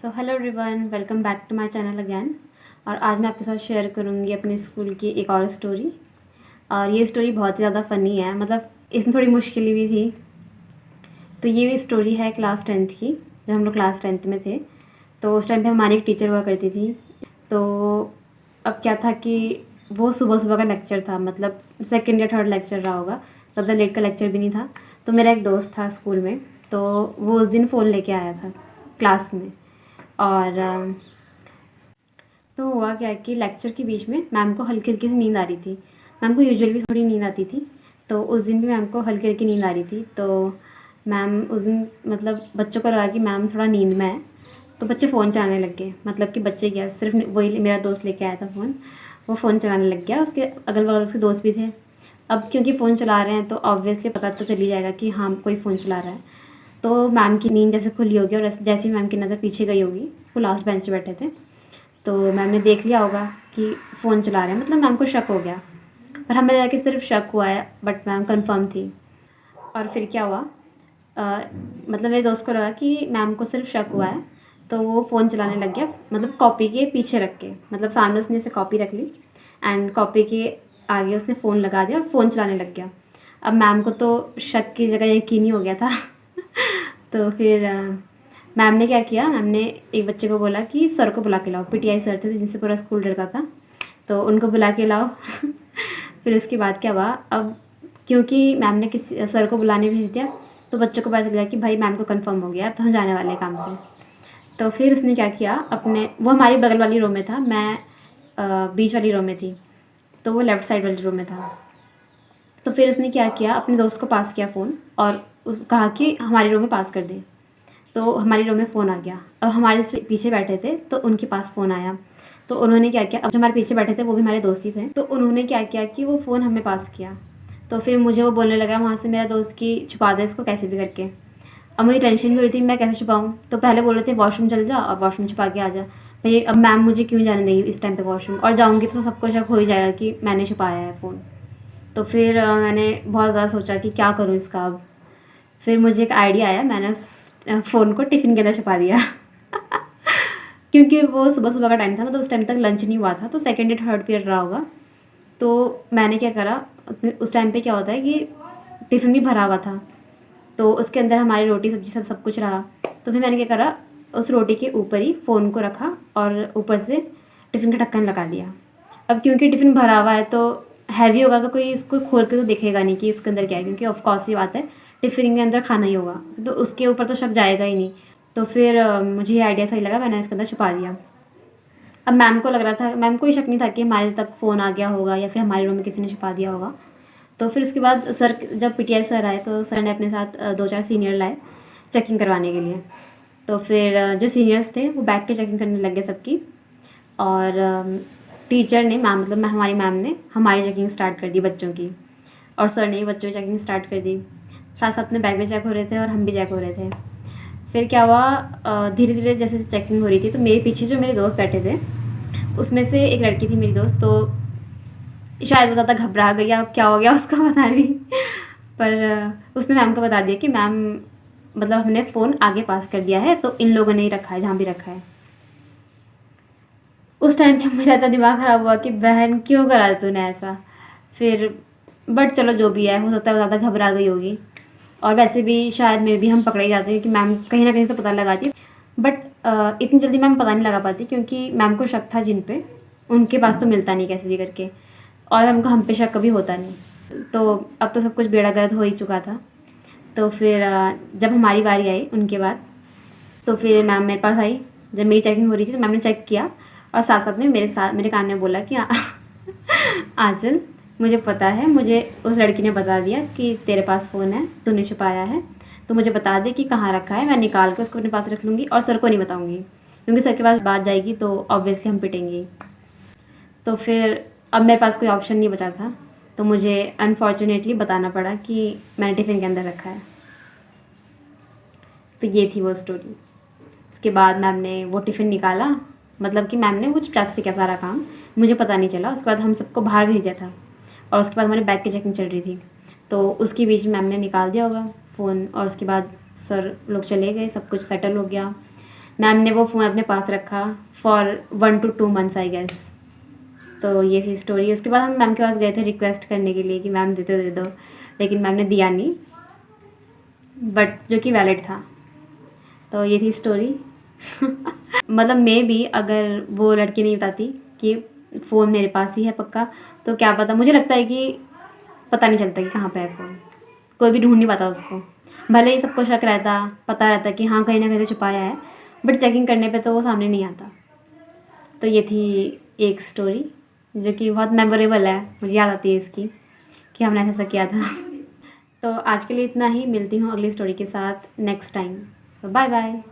So hello everyone, welcome back to my channel again. और आज मैं आपके साथ शेयर करूँगी अपने स्कूल की एक और स्टोरी। और ये स्टोरी बहुत ही ज़्यादा फ़नी है, मतलब इसमें थोड़ी मुश्किल भी थी। तो ये भी स्टोरी है क्लास 10th की, जब हम लोग क्लास 10th में थे। तो उस टाइम पे हमारी एक टीचर हुआ करती थी। तो अब क्या था कि वो सुबह सुबह का लेक्चर था, मतलब सेकेंड या थर्ड लेक्चर रहा होगा, ज़्यादा लेट का लेक्चर भी नहीं था। तो मेरा एक दोस्त था स्कूल में, तो वो उस दिन फ़ोन लेके आया था क्लास में। और तो हुआ क्या कि लेक्चर के बीच में मैम को हल्की हल्की सी नींद आ रही थी। मैम को यूजुअली भी थोड़ी नींद आती थी, तो उस दिन भी मैम को हल्की हल्की नींद आ रही थी। तो मैम उस दिन मतलब बच्चों को लगा कि मैम थोड़ा नींद में है, तो बच्चे फ़ोन चलाने लग गए। मतलब कि बच्चे क्या, सिर्फ वही मेरा दोस्त लेके आया था फ़ोन, वो फ़ोन चलाने लग गया। उसके अगल बगल उसके दोस्त भी थे। अब क्योंकि फ़ोन चला रहे हैं तो ऑब्वियसली पता तो चल ही जाएगा कि हाँ कोई फ़ोन चला रहा है। तो मैम की नींद जैसे खुली होगी और जैसे ही मैम की नज़र पीछे गई होगी, वो लास्ट बेंच पे बैठे थे, तो मैम ने देख लिया होगा कि फ़ोन चला रहे हैं। मतलब मैम को शक हो गया, पर हमें लगा कि सिर्फ शक हुआ है, बट मैम कंफर्म थी। और फिर क्या हुआ, मतलब मेरे दोस्त को लगा कि मैम को सिर्फ शक हुआ है, तो वो फ़ोन चलाने लग गया, मतलब कॉपी के पीछे रख के, मतलब सामने उसने ऐसे कॉपी रख ली एंड कॉपी के आगे उसने फ़ोन लगा दिया और फ़ोन चलाने लग गया। अब मैम को तो शक की जगह यकीन ही हो गया था। तो फिर मैम ने क्या किया, मैम ने एक बच्चे को बोला कि सर को बुला के लाओ। पीटीआई सर थे जिनसे पूरा स्कूल डरता था, तो उनको बुला के लाओ। फिर उसके बाद क्या हुआ, अब क्योंकि मैम ने किसी सर को बुलाने भेज दिया, तो बच्चों को पता चल गया कि भाई मैम को कंफर्म हो गया, अब तो हम जाने वाले हैं काम से। तो फिर उसने क्या किया, अपने वो हमारी बगल वाली रो में था, मैं बीच वाली रो में थी, तो वो लेफ़्ट साइड वाली रो में था। तो फिर उसने क्या किया, अपने दोस्त को पास किया फ़ोन और कहा कि हमारी रो में पास कर दे। तो हमारी रो में फ़ोन आ गया। अब हमारे से पीछे बैठे थे तो उनके पास फ़ोन आया। तो उन्होंने क्या किया, अब जो हमारे पीछे बैठे थे वो भी हमारे दोस्त ही थे, तो उन्होंने क्या किया कि वो फ़ोन हमें पास किया। तो फिर मुझे वो बोलने लगा वहाँ से, मेरा दोस्त कि छुपा दे इसको कैसे भी करके। अब मुझे टेंशन भी हो रही थी मैं कैसे छुपाऊँ। तो पहले बोल रहे थे वॉशरूम चल जा और वॉशरूम छुपा के आ जा। भाई अब मैम मुझे क्यों जाने देगी इस टाइम पे वॉशरूम, और जाऊँगी तो सबको शक हो ही जाएगा कि मैंने छुपाया है फ़ोन। तो फिर मैंने बहुत ज़्यादा सोचा कि क्या करूँ इसका अब। फिर मुझे एक आइडिया आया, मैंने उस फ़ोन को टिफ़िन के अंदर छुपा दिया। क्योंकि वो सुबह सुबह का टाइम था, मतलब उस टाइम तक लंच नहीं हुआ था, तो सेकेंड या थर्ड पीरियड रहा होगा। तो मैंने क्या करा, उस टाइम पे क्या होता है कि टिफ़िन भी भरा हुआ था, तो उसके अंदर हमारी रोटी सब्जी सब कुछ रहा। तो फिर मैंने क्या करा, उस रोटी के ऊपर ही फ़ोन को रखा और ऊपर से टिफ़िन का ढक्कन लगा दिया। अब क्योंकि टिफ़िन भरा हुआ है तो हैवी होगा, तो कोई इसको खोल के तो देखेगा नहीं कि इसके अंदर क्या है, क्योंकि ऑफ कोर्स ही बात है टिफ़िन के अंदर खाना ही होगा, तो उसके ऊपर तो शक जाएगा ही नहीं। तो फिर मुझे ये आइडिया सही लगा, मैंने इसके अंदर छुपा दिया। अब मैम को लग रहा था, मैम को ही शक नहीं था कि हमारे तक फ़ोन आ गया होगा या फिर हमारे रूम में किसी ने छुपा दिया होगा। तो फिर उसके बाद सर, जब पीटीआई सर आए तो सर ने अपने साथ 2-4 सीनियर लाए चेकिंग करवाने के लिए। तो फिर जो सीनियर्स थे वो बैग के चेकिंग करने लग गए सबकी। और टीचर ने, मैम मतलब हमारी मैम ने हमारी चेकिंग स्टार्ट कर दी बच्चों की, और सर ने बच्चों की चेकिंग स्टार्ट कर दी। साथ साथ में बैग भी चेक हो रहे थे और हम भी चेक हो रहे थे। फिर क्या हुआ, धीरे धीरे जैसे चेकिंग हो रही थी, तो मेरे पीछे जो मेरे दोस्त बैठे थे उसमें से एक लड़की थी मेरी दोस्त, तो शायद वो ज़्यादा घबरा गई या क्या हो गया उसको पता नहीं। पर उसने मैम को बता दिया कि मैम मतलब हमने फ़ोन आगे पास कर दिया है, तो इन लोगों ने ही रखा है जहाँ भी रखा है। उस टाइम पे मेरा इतना दिमाग ख़राब हुआ कि बहन क्यों करा तूने ऐसा। फिर बट चलो जो भी है, हो सकता है वो ज़्यादा घबरा गई होगी, और वैसे भी शायद मे भी हम पकड़े जाते हैं कि मैम कहीं ना कहीं से पता लगाती है। बट इतनी जल्दी मैम पता नहीं लगा पाती, क्योंकि मैम को शक था जिन पे, उनके पास तो मिलता नहीं कैसे भी करके, और मैम को हम पे शक कभी होता नहीं। तो अब तो सब कुछ बेड़ा गर्द हो ही चुका था। तो फिर जब हमारी बारी आई उनके बाद, तो फिर मैम मेरे पास आई। जब मेरी चेकिंग हो रही थी तो मैम ने चेक किया और साथ साथ में मेरे कान में बोला कि आंचल, मुझे पता है, मुझे उस लड़की ने बता दिया कि तेरे पास फ़ोन है, तूने छुपाया है, तो मुझे बता दे कि कहाँ रखा है, मैं निकाल के उसको अपने पास रख लूँगी और सर को नहीं बताऊँगी, क्योंकि सर के पास बात जाएगी तो ऑब्वियसली हम पिटेंगे। तो फिर अब मेरे पास कोई ऑप्शन नहीं बचा था, तो मुझे अनफॉर्चुनेटली बताना पड़ा कि मैंने टिफ़िन के अंदर रखा है। तो ये थी वो स्टोरी। उसके बाद मैम ने वो टिफ़िन निकाला, मतलब कि मैम ने वो चुपचाप से किया सारा काम, मुझे पता नहीं चला। उसके बाद हम सबको बाहर भेज दिया था, और उसके बाद हमारे बैग की चेकिंग चल रही थी, तो उसके बीच में मैम ने निकाल दिया होगा फ़ोन, और उसके बाद सर लोग चले गए, सब कुछ सेटल हो गया। मैम ने वो फ़ोन अपने पास रखा for 1 to 2 months I guess. तो ये थी स्टोरी। उसके बाद हम मैम के पास गए थे रिक्वेस्ट करने के लिए कि मैम दे दो, लेकिन मैम ने दिया नहीं, बट जो कि वैलिड था। तो ये थी स्टोरी। मतलब मैं भी अगर वो लड़की नहीं बताती कि फ़ोन मेरे पास ही है पक्का, तो क्या पता, मुझे लगता है कि पता नहीं चलता कि कहाँ पे है फ़ोन, कोई भी ढूंढ नहीं पाता उसको। भले ही सबको शक रहता, पता रहता कि हाँ कहीं ना कहीं से छुपाया है, बट चेकिंग करने पे तो वो सामने नहीं आता। तो ये थी एक स्टोरी जो कि बहुत मेमोरेबल है, मुझे याद आती है इसकी कि हमने ऐसा किया था। तो आज के लिए इतना ही, मिलती हूँ अगली स्टोरी के साथ नेक्स्ट टाइम। तो बाय बाय।